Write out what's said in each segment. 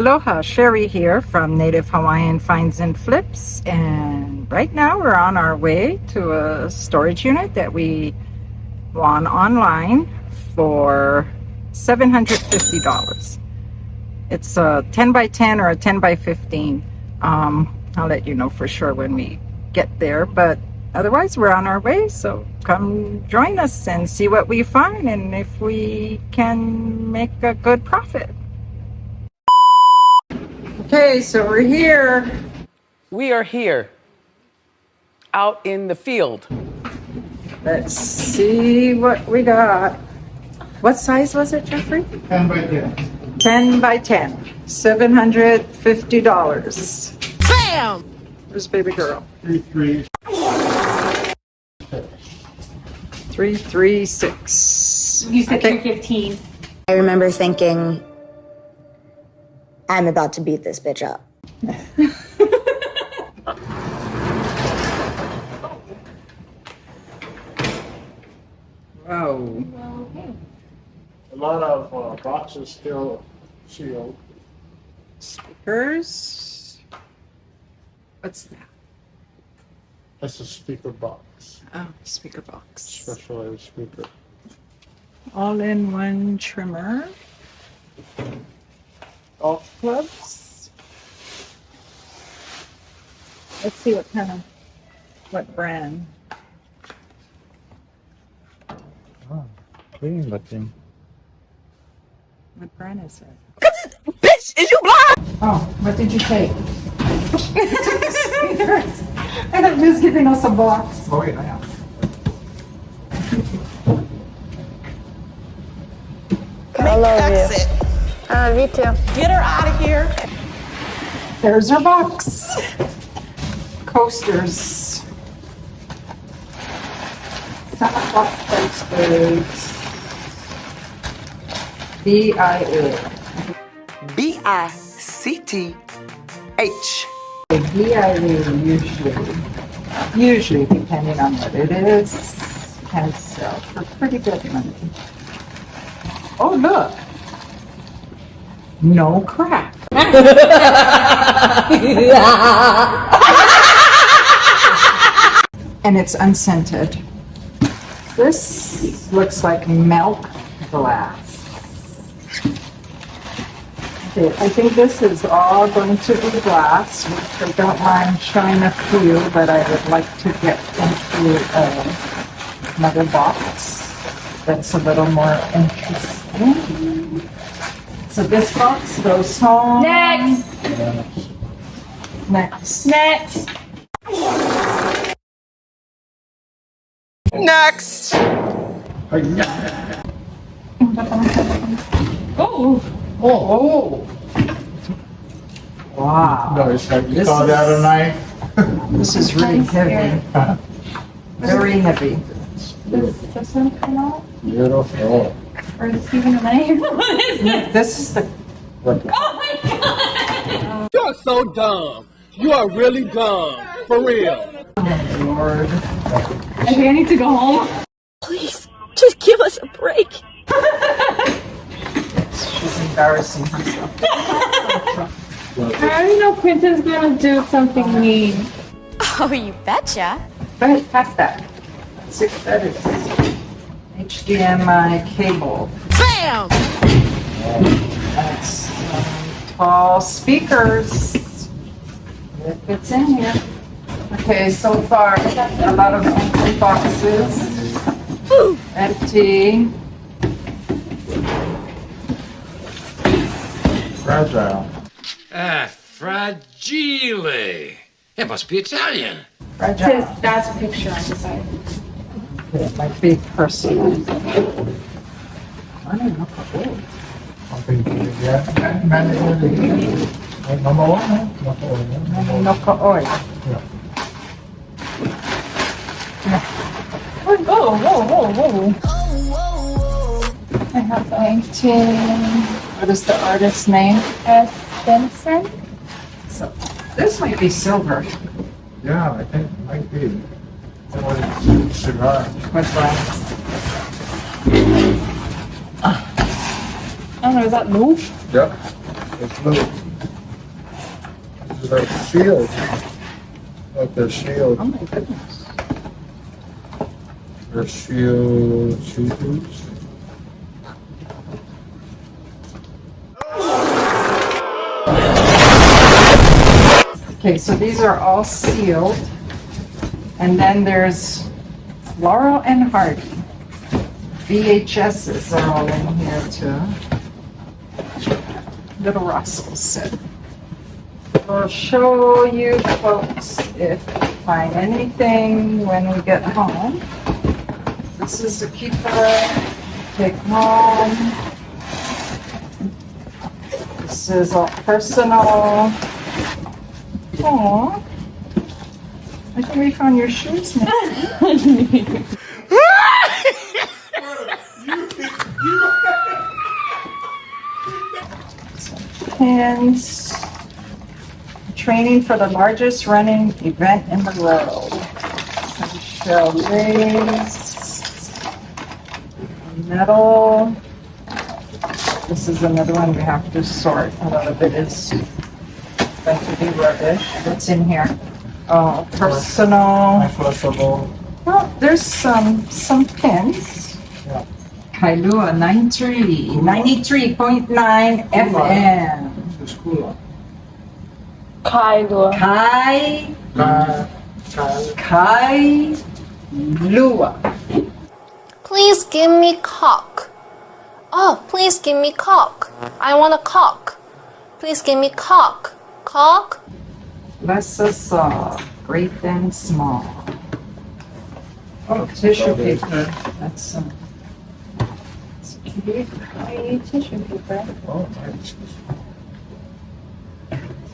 Aloha, Sherry here from Native Hawaiian Finds and Flips, and right now we're on our way to a storage unit that we won online for $750. It's a 10 by 10 or a 10 by 15. I'll let you know for sure when we get there, but otherwise we're on our way, so come join us and see what we find and if we can make a good profit. Okay, so we're here. We are here, out in the field. Let's see what we got. What size was it, Jeffrey? 10 by 10. 10 by 10. $750. Bam! Where's baby girl? 336. You said Okay. 315. I remember thinking, I'm about to beat this bitch up. Whoa. A lot of boxes still sealed. Speakers. What's that? That's a speaker box, Oh, speaker box. specialized speaker. All-in-one trimmer. Golf clubs. Let's see what brand. Oh, clean looking. What brand is it? Bitch, is you blind? Oh, what did you take? And I'm just giving us a box. Oh, yeah. I love you. I love you too. Get her out of here. There's our box. Coasters. Santa Claus coasters. BIA. BICTH. BIA usually depending on what it is, can sell for pretty good money. Oh, look. No crack. And it's unscented. This looks like milk glass. Okay, I think this is all going to be glass, which I don't mind showing a few, but I would like to get into another box that's a little more interesting. So this box goes home. Next. Next. Next. Next. Oh. Oh. Wow. Nice. Have you This saw that is- a knife? This is really heavy. Very heavy. Does this one come out? Beautiful. Or is this even a knife? What is this? This is the Oh my god! You're so dumb. You are really dumb. For real. Lord. I think I need to go home. Please, just give us a break. She's embarrassing herself. I already know Quentin's gonna do something mean. Oh, you betcha. Go ahead, pass that. Let's see what that is. HDMI cable. Bam! That's tall speakers. It fits in here. Okay, so far, a lot of empty boxes. Empty. Fragile. Fragile. It must be Italian. Fragile. That's a picture on the side. It might be personal. I don't know. Something to get. Number one, huh? Noka oil. Whoa, whoa, whoa, whoa. I have painting. What is the artist's name? S. Benson? So, this might be silver. Yeah, I think it might be. Cigar. What's that? I don't know, is that Lou? Yep. It's blue. They're sealed. Like they're sealed. Oh my goodness. They're sealed CDs. Okay, so these are all sealed. And then there's Laurel and Hardy. VHSs are all in here too. Little Russell said. We'll show you folks if we find anything when we get home. This is a keeper. Take home. This is all personal. Aww. I think we found your shoes now. Pins. Training for the largest running event in the world. Shell race. Metal. This is another one we have to sort. A lot of it is going to be rubbish. What's in here? Oh, personal. Flexible. Oh, there's some pins. Yeah. Kailua 93.9 FM. This is cool. Kailua. Kailua. Please give me cock. Oh, please give me cock. I want a cock. Please give me cock. Cock? Bless us all, great and small. Oh, tissue paper. That's cute. Tiny tissue paper. Oh, nice.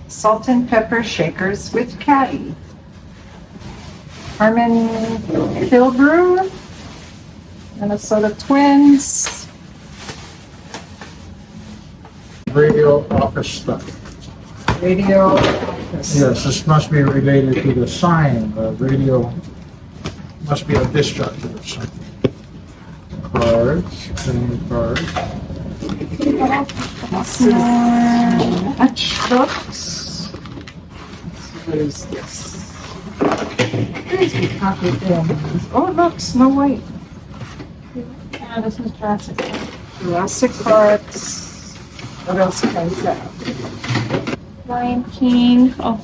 Salt and pepper shakers with caddy. Harmon Kilbrew, Minnesota Twins. Radio office stuff. Radio office. Yes, this must be related to the sign. The radio must be a disc jockey or something. Cards, playing cards. This is Erupts. What is this? Crazy copy things. Oh, look, Snow White. Yeah, this is Jurassic Park. Jurassic Parks. What else can I say? Lion King. Oh,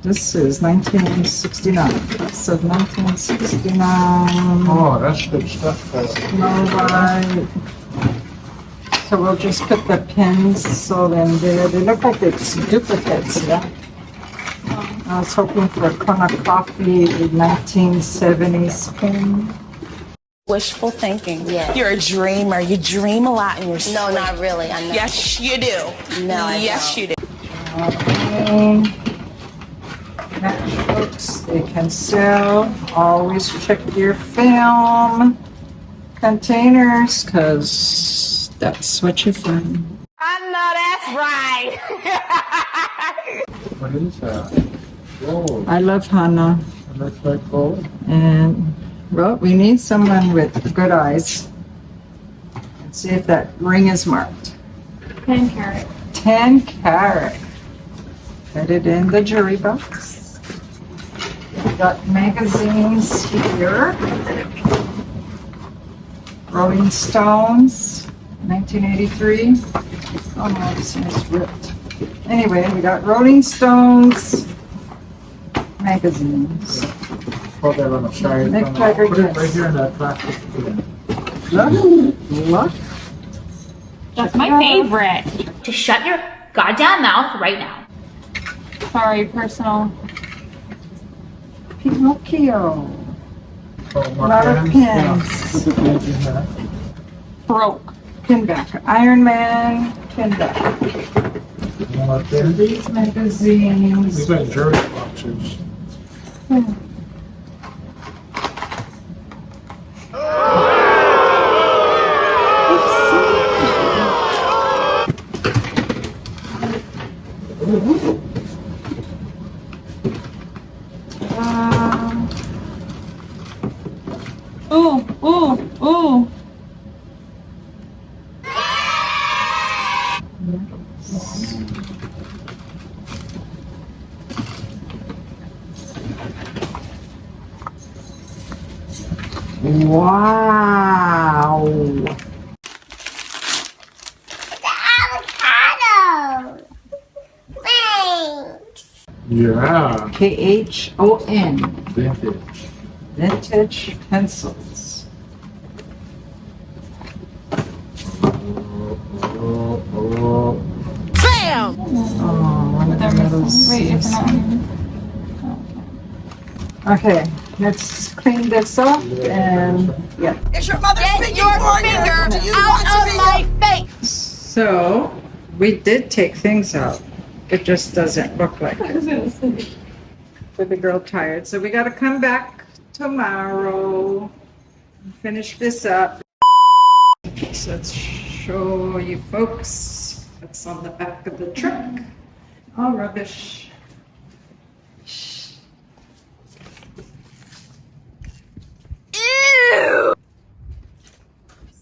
This is 1969. This is 1969. Oh, that's good stuff. Snow White. So we'll just put the pins so then there. They look like it's duplicates, yeah? I was hoping for a Kona Coffee 1970s pin. Wishful thinking. Yeah. You're a dreamer. You dream a lot in your sleep. No, not really. I know. Yes, you do. No, I yes, don't. you do. Matchbooks, they can sell. Always check your film containers, because that's what you find. I know that's right. What is that? Gold. I love Hana. It looks like gold. And, well, we need someone with good eyes. Let's see if that ring is marked. 10 carat. 10 carat. Put it in the jury box. We got magazines here. Rolling Stones, 1983. Oh no, this one is ripped. Anyway, we got Rolling Stones magazines. Put that on the side. Mick Jagger, Put it right yes. here in that plastic. Look. That's my favorite. To shut your goddamn mouth right now. Sorry, personal. Pinocchio. A A lot of pins. Put the pins in there. Broke. Pin back. Iron Man, pin back. One more pin. These magazines. These are jury boxes. Ooh, ooh, ooh. Wow. Avocado! Thanks! Yeah, KHON. vintage. Vintage pencils. Bam! Oh, one of the little seeds. Okay, let's clean this up and yeah. Is your mother speaking for you? Do you want to be my face? So we did take things out. It just doesn't look like it. For the girl tired. So we gotta come back tomorrow and finish this up. So let's show you folks what's on the back of the truck. All rubbish. Ew!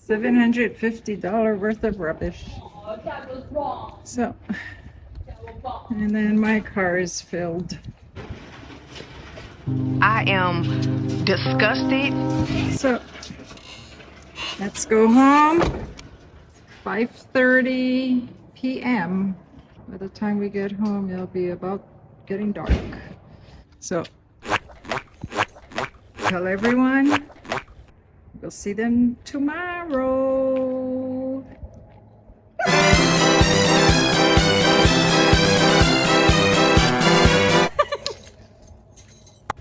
$750 worth of rubbish. So, and then my car is filled. I am disgusted. So, let's go home. 5:30 p.m. By the time we get home, it'll be about getting dark. So, tell everyone we'll see them tomorrow.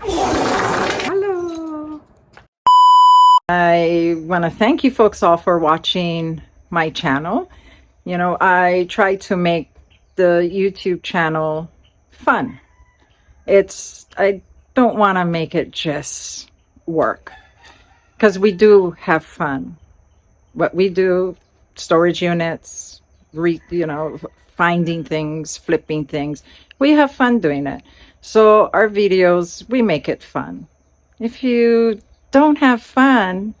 Hello. I want to thank you folks all for watching my channel. You know, I try to make the YouTube channel fun. I don't want to make it just work, because we do have fun. What we do, storage units, finding things, flipping things, we have fun doing it. So our videos, we make it fun. If you don't have fun,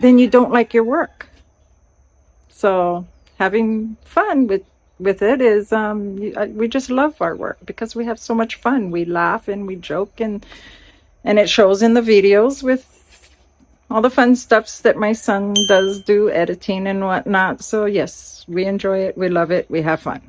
then you don't like your work. So having fun with it is, we just love our work because we have so much fun. We laugh and we joke, and it shows in the videos with all the fun stuffs that my son does do, editing and whatnot. So yes, we enjoy it. We love it. We have fun.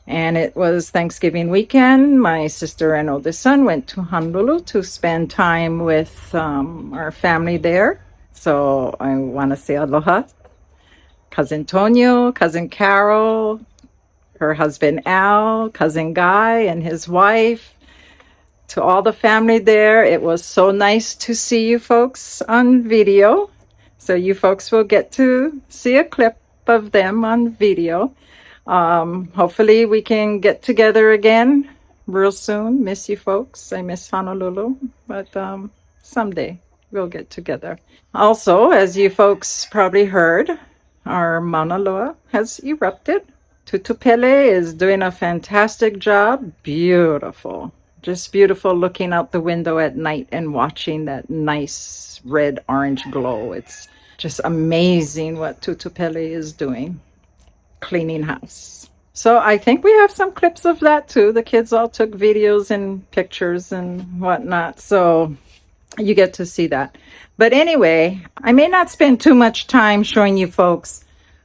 And it was Thanksgiving weekend. My sister and oldest son went to Honolulu to spend time with our family there. So I want to say aloha. Cousin Tonio, Cousin Carol, her husband Al, Cousin Guy and his wife. To all the family there, it was so nice to see you folks on video. So you folks will get to see a clip of them on video. Hopefully we can get together again real soon. Miss you folks. I miss Honolulu, but someday we'll get together. Also, as you folks probably heard, our Mauna Loa has erupted. Tutupele is doing a fantastic job. Beautiful. Just beautiful looking out the window at night and watching that nice red-orange glow. It's just amazing what Tutupele is doing. Cleaning house. So I think we have some clips of that too. The kids all took videos and pictures and whatnot. So you get to see that. But anyway, I may not spend too much time showing you folks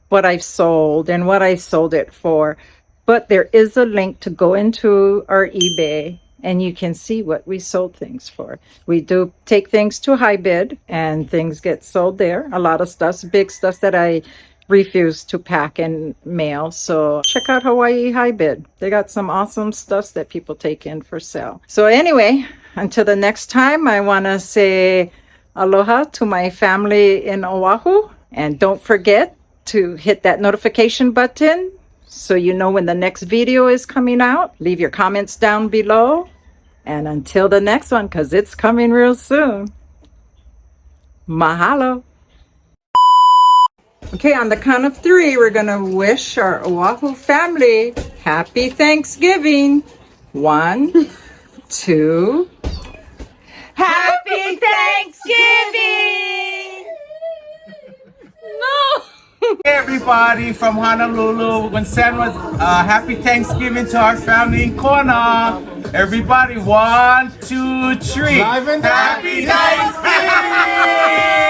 what I've sold and what I've sold it for. But there is a link to go into our eBay and you can see what we sold things for. We do take things to high bid and things get sold there. A lot of stuff, big stuff that I refuse to pack and mail. So check out Hawaii High Bid. They got some awesome stuff that people take in for sale. So anyway, until the next time, I want to say aloha to my family in Oahu. And don't forget to hit that notification button so you know when the next video is coming out. Leave your comments down below. And until the next one, because it's coming real soon. Mahalo. Okay, on the count of 3, we're going to wish our Oahu family happy Thanksgiving. 1, 2. Happy Thanksgiving! No! Everybody from Honolulu, we're gonna send happy Thanksgiving to our family in Kona. Everybody, 1, 2, 3. Happy Thanksgiving!